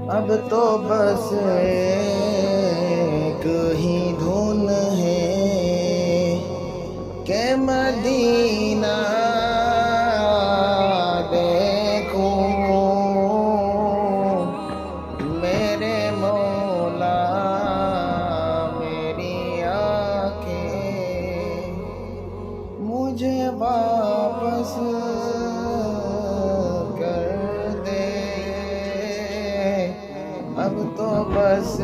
अब तो बस एक ही धुन है के मदीना देखूं मेरे मौला मेरी आंखें मुझे वापस कर दे अब तो बस